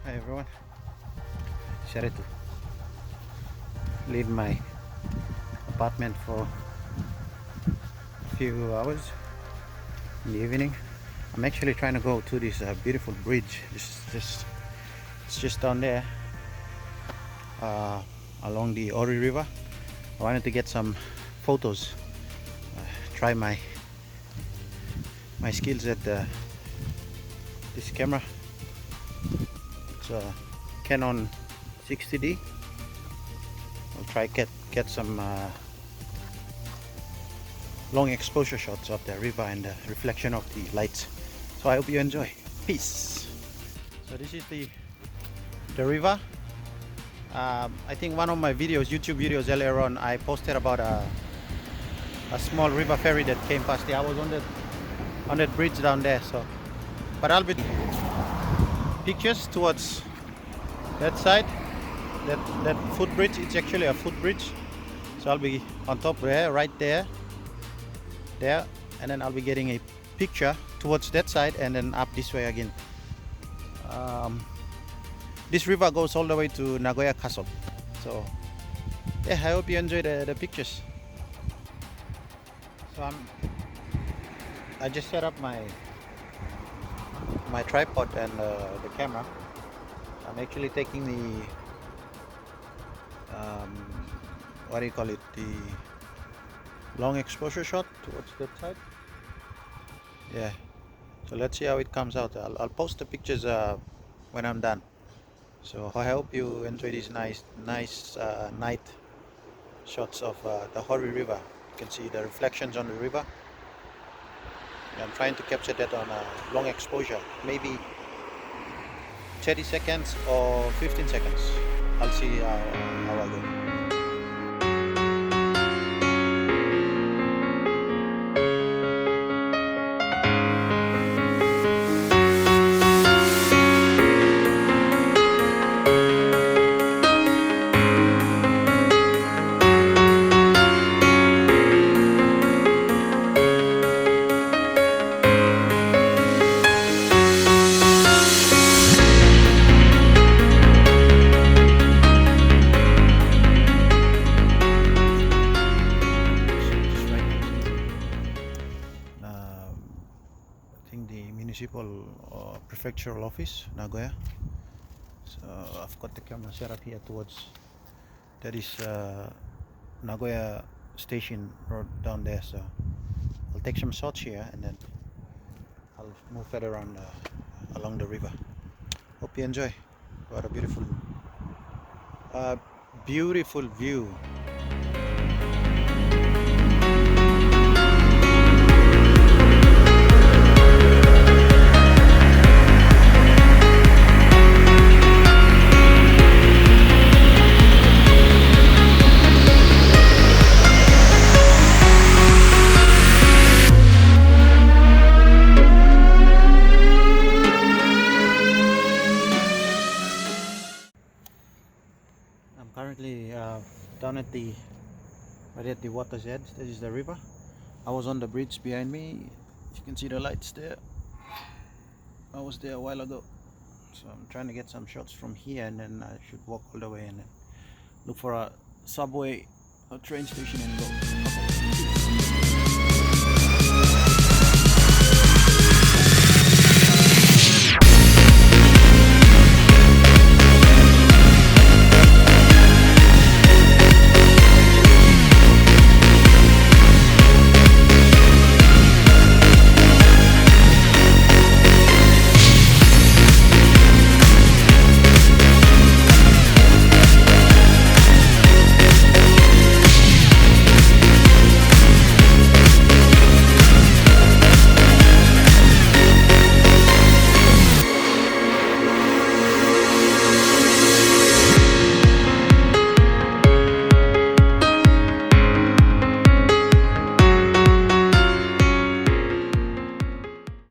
Hi everyone, decided to leave my apartment for a few hours in the evening. I'm actually trying to go to this beautiful bridge. It's just down there along the Hori River. I wanted to get some photos, try my skills at this camera. It's a Canon 60D. I'll try get some long exposure shots of the river and the reflection of the lights. So I hope you enjoy. Peace. So this is the river. I think one of my videos, YouTube videos earlier on, I posted about a small river ferry that came past there. I was on that bridge down there. So, but I'll be pictures towards that side. That footbridge, it's actually a footbridge. So I'll be on top there, right there, and then I'll be getting a picture towards that side and then up this way again. This river goes all the way to Nagoya Castle. So yeah, I hope you enjoy the pictures. So I just set up my tripod and the camera. I'm actually taking the what do you call it, the long exposure shot towards that side. Yeah, so let's see how it comes out. I'll post the pictures when I'm done. So I hope you enjoy these nice night shots of the Hori River. You can see the reflections on the river. I'm trying to capture that on a long exposure, maybe 30 seconds or 15 seconds. I'll see how I go. The municipal prefectural office, Nagoya. So I've got the camera set up here towards that is Nagoya station road down there. So I'll take some shots here and then I'll move further on along the river. Hope you enjoy. What a beautiful view. Currently down at right at the water's edge. This is the river. I was on the bridge behind me. You can see the lights there. I was there a while ago, so I'm trying to get some shots from here, and then I should walk all the way and then look for a subway or train station and go.